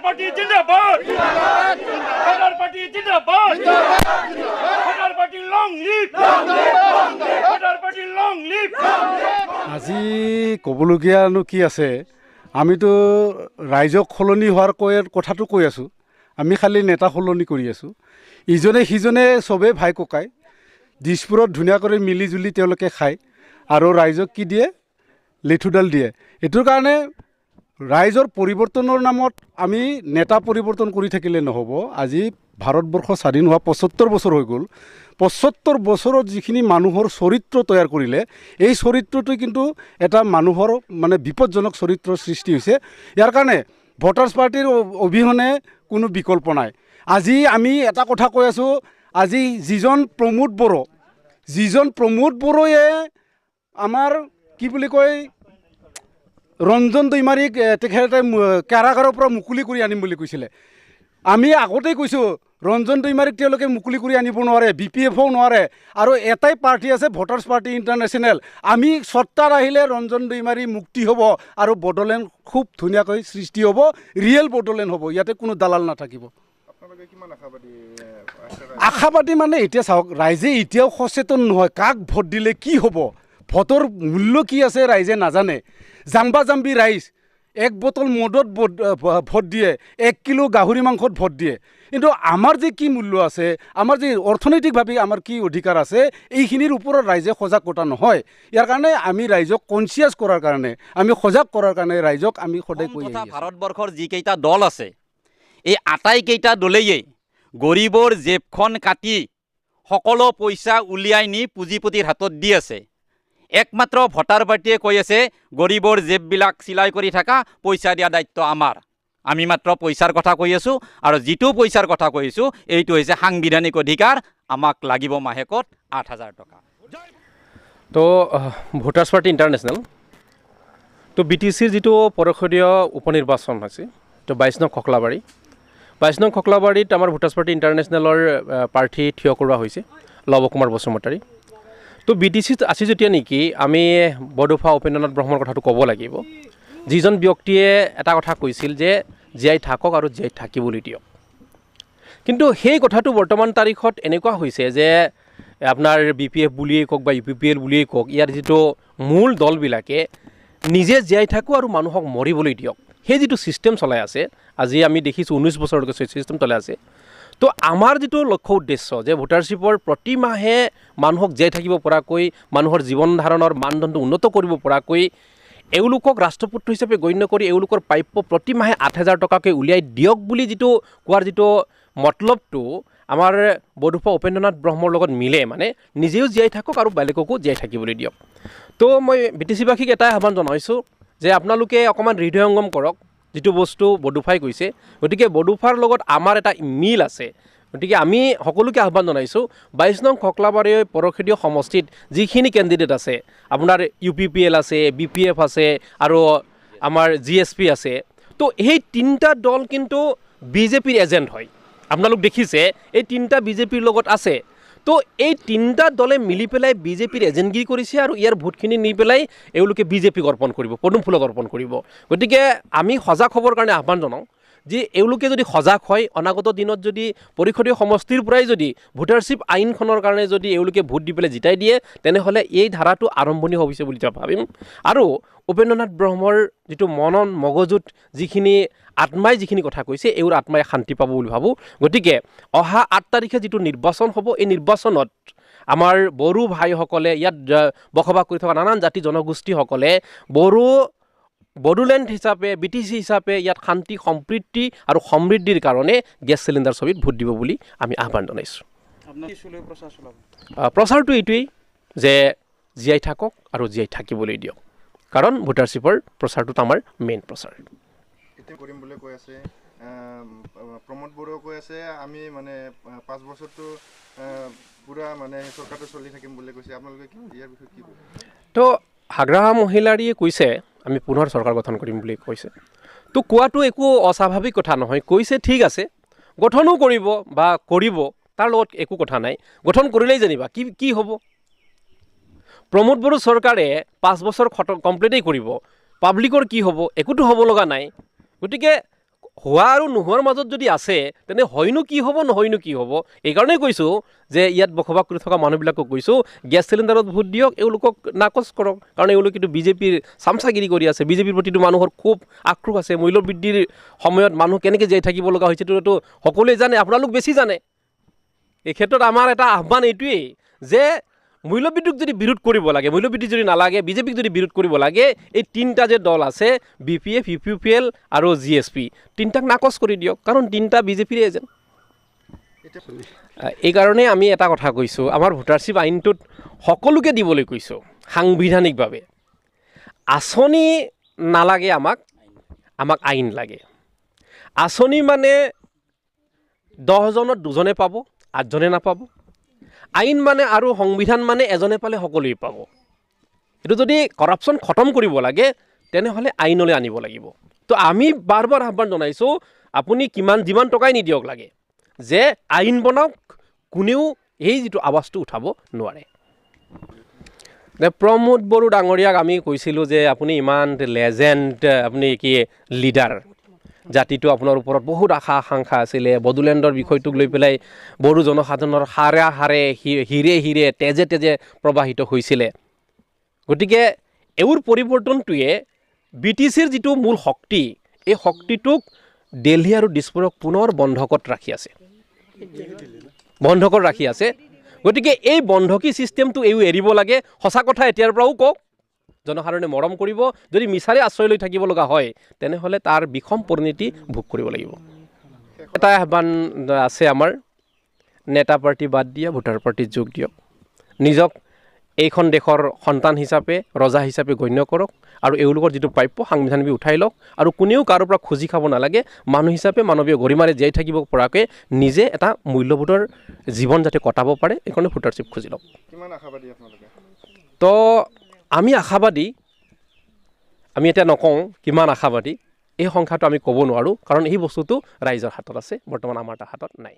party জিন্দাবাদ voter party জিন্দাবাদ voter party long live voter party long live আজি ক'বলগীয়ানো কি আছে আমিতো ৰাইজক সলনি হোৱাৰ কথাটো কৈ আছোঁ আমি খালি নেতা সলনি কৰি আছোঁ ইজনে সিজনে চবেই ভাই ককাই দিছপুৰত ধুনীয়া কৰি মিলি জুলি তেওঁলোকে খায় আৰু ৰাইজক কি দিয়ে লেঠুডাল দিয়ে এইটোৰ কাৰণে ৰাইজৰ পৰিৱৰ্তনৰ নামত আমি নেতা পৰিৱৰ্তন কৰি থাকিলে নহ'ব আজি ভাৰতবৰ্ষ স্বাধীন হোৱা ৭৫ বছৰ হৈ গ'ল ৭৫ বছৰত যিখিনি মানুহৰ চৰিত্ৰ তৈয়াৰ কৰিলে এই চৰিত্ৰটো কিন্তু এটা মানুহৰ মানে বিপদজনক চৰিত্ৰৰ সৃষ্টি হৈছে ইয়াৰ কাৰণে ভোটাৰ্ছ পাৰ্টিৰ অবিহনে কোনো বিকল্প নাই আজি আমি এটা কথা কৈ আছোঁ আজি যিজন প্ৰমোদ বড়োয়ে আমাৰ কি বুলি কয় ৰঞ্জন দৈমাৰীক তেখেতে কাৰাগাৰৰ পৰা মুকলি কৰি আনিম বুলি কৈছিলে আমি আগতেই কৈছোঁ ৰঞ্জন দৈমাৰীক তেওঁলোকে মুকলি কৰি আনিব নোৱাৰে VPFও নোৱাৰে আৰু এটাই পাৰ্টি আছে ভোটাৰ্ছ পাৰ্টি ইণ্টাৰনেশ্যনেল আমি সত্তাত আহিলে ৰঞ্জন দৈমাৰী মুক্তি হ'ব আৰু বডোলেণ্ড খুব ধুনীয়াকৈ সৃষ্টি হ'ব ৰিয়েল বডোলেণ্ড হ'ব ইয়াতে কোনো দালাল নাথাকিব আশাবাদী মানে এতিয়া চাওক ৰাইজে এতিয়াও সচেতন নহয় কাক ভোট দিলে কি হ'ব ভোটৰ মূল্য কি আছে ৰাইজে নাজানে জাম্বা জাম্বি ৰাইজ 1 বটল মদত ভোট দিয়ে 1 কিলো গাহৰি মাংসত ভোট দিয়ে কিন্তু আমাৰ যে কি মূল্য আছে আমাৰ যে অৰ্থনৈতিকভাৱে আমাৰ কি অধিকাৰ আছে এইখিনিৰ ওপৰত ৰাইজে সজাগ কৰা নহয় ইয়াৰ কাৰণে আমি ৰাইজক কনচিয়াছ কৰাৰ কাৰণে আমি সজাগ কৰাৰ কাৰণে ৰাইজক আমি সদায় কৈ আছোঁ ভাৰতবৰ্ষৰ যিকেইটা দল আছে এই আটাইকেইটা দলেই গৰীবৰ জেবখন কাটি সকলো পইচা উলিয়াই নি পুঁজিপতিৰ হাতত দি আছে একমাত্ৰ ভোটাৰ পাৰ্টিয়ে কৈ আছে গৰীবৰ জেববিলাক চিলাই কৰি থকা পইচা দিয়া দায়িত্ব আমাৰ আমি মাত্ৰ পইচাৰ কথা কৈ আছোঁ আৰু যিটো পইচাৰ কথা কৈ আছোঁ এইটো হৈছে সাংবিধানিক অধিকাৰ আমাক লাগিব মাহেকত ৮,০০০ টকা তো ভোটাৰ্ছ পাৰ্টি ইণ্টাৰনেশ্যনেল তো BTCৰ যিটো পৰিষদীয় উপনিৰ্বাচন হৈছে তো ২২ নং খকলাবাৰী ২২ নং খকলাবাৰীত আমাৰ ভোটাৰ্ছ পাৰ্টি ইণ্টাৰনেশ্যনেলৰ প্ৰাৰ্থী থিয় কৰোৱা হৈছে লৱ কুমাৰ বসুমতাৰী তো BTCত আছে যেতিয়া নেকি আমি বডোফা উপেন্দ্ৰনাথ ব্ৰহ্মৰ কথাটো ক'ব লাগিব যিজন ব্যক্তিয়ে এটা কথা কৈছিল যে জীয়াই থাকক আৰু জীয়াই থাকিবলৈ দিয়ক কিন্তু সেই কথাটো বৰ্তমান তাৰিখত এনেকুৱা হৈছে যে আপোনাৰ BPF বুলিয়েই কওক বা UPPL বুলিয়েই কওক ইয়াৰ যিটো মূল দলবিলাকে নিজে জীয়াই থাকোঁ আৰু মানুহক মৰিবলৈ দিয়ক সেই যিটো ছিষ্টেম চলাই আছে আজি আমি দেখিছোঁ 19 বছৰলৈকে ছিষ্টেম চলাই আছে তো আমাৰ যিটো লক্ষ্য উদ্দেশ্য যে ভোটাৰশ্বিপৰ প্ৰতি মাহে মানুহক জীয়াই থাকিব পৰাকৈ মানুহৰ জীৱন ধাৰণৰ মানদণ্ড উন্নত কৰিব পৰাকৈ এওঁলোকক ৰাষ্ট্ৰপুত্ৰ হিচাপে গণ্য কৰি এওঁলোকৰ প্ৰাপ্য প্ৰতি মাহে ৮,০০০ টকাকৈ উলিয়াই দিয়ক বুলি যিটো কোৱাৰ যিটো মতলবটো আমাৰ বডোফা উপেন্দ্ৰনাথ ব্ৰহ্মৰ লগত মিলে মানে নিজেও জীয়াই থাকক আৰু বেলেগকো জীয়াই থাকিবলৈ দিয়ক তো মই BTCবাসীক এটাই আহ্বান জনাইছোঁ যে আপোনালোকে অকণমান হৃদয়ংগম কৰক যিটো বস্তু বডোফাই কৈছে গতিকে বডোফাৰ লগত আমাৰ এটা মিল আছে গতিকে আমি সকলোকে আহ্বান জনাইছোঁ ২২ নং খকলাবাৰী পৰিষদীয় সমষ্টিত যিখিনি কেণ্ডিডেট আছে আপোনাৰ UPPL আছে BPF আছে আৰু আমাৰ GSP আছে তো এই তিনিটা দল কিন্তু BJPৰ এজেণ্ট হয় আপোনালোক দেখিছে এই তিনিটা BJPৰ লগত আছে তো এই তিনিটা দলে মিলি পেলাই BJPৰ এজেণ্টগিৰি কৰিছে আৰু ইয়াৰ ভোটখিনি নি পেলাই এওঁলোকে BJPক অৰ্পণ কৰিব পদুম ফুলক অৰ্পণ কৰিব গতিকে আমি সজাগ হ'বৰ কাৰণে আহ্বান জনাওঁ যে এওঁলোকে যদি সজাগ হয় অনাগত দিনত যদি পৰিষদীয় সমষ্টিৰ পৰাই যদি ভোটাৰশ্বিপ আইনখনৰ কাৰণে যদি এওঁলোকে ভোট দি পেলাই জিতাই দিয়ে তেনেহ'লে এই ধাৰাটো আৰম্ভণি হৈছে বুলি ভাবিম আৰু উপেন্দ্ৰনাথ ব্ৰহ্মৰ যিটো মনন মগজুত যিখিনি আত্মাই যিখিনি কথা কৈছে এওঁৰ আত্মাই শান্তি পাব বুলি ভাবোঁ গতিকে অহা ৮ তাৰিখে যিটো নিৰ্বাচন হ'ব এই নিৰ্বাচনত আমাৰ বড়ো ভাইসকলে ইয়াত বসবাস কৰি থকা নানান জাতি জনগোষ্ঠীসকলে বডোলেণ্ড হিচাপে BTC হিচাপে ইয়াত শান্তি সম্প্ৰীতি আৰু সমৃদ্ধিৰ কাৰণে গেছ চিলিণ্ডাৰ ছবিত ভোট দিব বুলি আমি আহ্বান জনাইছোঁ প্ৰচাৰটো এইটোৱেই যে জীয়াই থাকক আৰু জীয়াই থাকিবলৈ দিয়ক কাৰণ ভোটাৰশ্বিপৰ প্ৰচাৰটোত আমাৰ মেইন প্ৰচাৰ কৰিম বুলি কৈ আছে প্ৰমোদ বড়ো কৈ আছে আমি মানে 5 বছৰটো পুৰা মানে চৰকাৰটো চলি থাকিম বুলি কৈছে আপোনালোকে কি ইয়াৰ বিষয়ে কি ক'ব তো হাগ্ৰাহা মহিলাৰীয়ে কৈছে আমি পুনৰ চৰকাৰ গঠন কৰিম বুলি কৈছে তো কোৱাটো একো অস্বাভাৱিক কথা নহয় কৈছে ঠিক আছে গঠনো কৰিব বা কৰিব তাৰ লগত একো কথা নাই গঠন কৰিলেই জানিবা কি হ'ব প্ৰমোদ বড়ো চৰকাৰে 5 বছৰ কমপ্লিটেই কৰিব পাব্লিকৰ কি হ'ব একোতো হ'ব লগা নাই গতিকে হোৱা আৰু নোহোৱাৰ মাজত যদি আছে তেনে হয়নো কি হ'ব নহয়নো কি হ'ব এইকাৰণেই কৈছোঁ যে ইয়াত বসবাস কৰি থকা মানুহবিলাকক কৈছোঁ গেছ চিলিণ্ডাৰত ভোট দিয়ক এওঁলোকক নাকচ কৰক কাৰণ এওঁলোক কিন্তু বিজেপিৰ চামচাগিৰি কৰি আছে বিজেপিৰ প্ৰতিটো মানুহৰ খুব আক্ৰোশ আছে মূল্য বৃদ্ধিৰ সময়ত মানুহ কেনেকৈ জীয়াই থাকিব লগা হৈছে এইটোতো সকলোৱে জানে আপোনালোক বেছি জানে এই ক্ষেত্ৰত আমাৰ এটা আহ্বান এইটোৱেই যে মূল্যবৃদ্ধিক যদি বিৰোধ কৰিব লাগে মূল্যবৃদ্ধি যদি নালাগে বিজেপিক যদি বিৰোধ কৰিব লাগে এই তিনিটা যে দল আছে VPI VPL আৰু GSP তিনিটাক নাকচ কৰি দিয়ক কাৰণ তিনিটা বিজেপিৰ এজেণ্ট এইকাৰণে আমি এটা কথা কৈছোঁ আমাৰ ভোটাৰশ্বিপ আইনটোত সকলোকে দিবলৈ কৈছোঁ সাংবিধানিকভাৱে আঁচনি নালাগে আমাক আইন লাগে আঁচনি মানে 10জনত 2জনে পাব 8জনে নাপাব আইন মানে আৰু সংবিধান মানে এজনে পালে সকলোৱে পাব এইটো যদি কৰাপশ্যন খতম কৰিব লাগে তেনেহ'লে আইনলৈ আনিব লাগিব তো আমি বাৰ বাৰ আহ্বান জনাইছোঁ আপুনি যিমান টকাই নিদিয়ক লাগে যে আইন বনাওক কোনেও এই যিটো আৱাজটো উঠাব নোৱাৰে প্ৰমোদ বড়ো ডাঙৰীয়াক আমি কৈছিলোঁ যে আপুনি ইমান লেজেণ্ড আপুনি কি লিডাৰ জাতিটো আপোনাৰ ওপৰত বহুত আশা আকাংক্ষা আছিলে বডোলেণ্ডৰ বিষয়টোক লৈ পেলাই বড়ো জনসাধাৰণৰ হাৰে হিৰে তেজে প্ৰবাহিত হৈছিলে গতিকে এওঁৰ পৰিৱৰ্তনটোৱে BTCৰ যিটো মূল শক্তি এই শক্তিটোক দিল্লী আৰু দিছপুৰক পুনৰ বন্ধকত ৰাখি আছে গতিকে এই বন্ধকী ছিষ্টেমটো এৰিব লাগে সঁচা কথা এতিয়াৰ পৰাও কওক জনসাধাৰণে মৰম কৰিব যদি মিছাৰে আশ্ৰয় লৈ থাকিব লগা হয় তেনেহ'লে তাৰ বিষম পৰিণতি ভোগ কৰিব লাগিব এটা আহ্বান আছে আমাৰ নেতা পাৰ্টি বাদ দিয়া ভোটাৰ পাৰ্টিত যোগ দিয়ক নিজক এইখন দেশৰ সন্তান হিচাপে ৰজা হিচাপে গণ্য কৰক আৰু এওঁলোকৰ যিটো প্ৰাপ্য সাংবিধানিক উঠাই লওক আৰু কোনেও কাৰো পৰা খুজি খাব নালাগে মানুহ হিচাপে মানৱীয় গৰিমাৰে জীয়াই থাকিব পৰাকৈ নিজে এটা মূল্যবোধৰ জীৱন যাতে কটাব পাৰে এইকাৰণে ভোটাৰশ্বিপ খুজি লওক কিমান আশাবাদী আপোনালোকে তো আমি আশাবাদী আমি এতিয়া নকওঁ কিমান আশাবাদী এই সংখ্যাটো আমি ক'ব নোৱাৰোঁ কাৰণ এই বস্তুটো ৰাইজৰ হাতত আছে বৰ্তমান আমাৰ হাতত নাই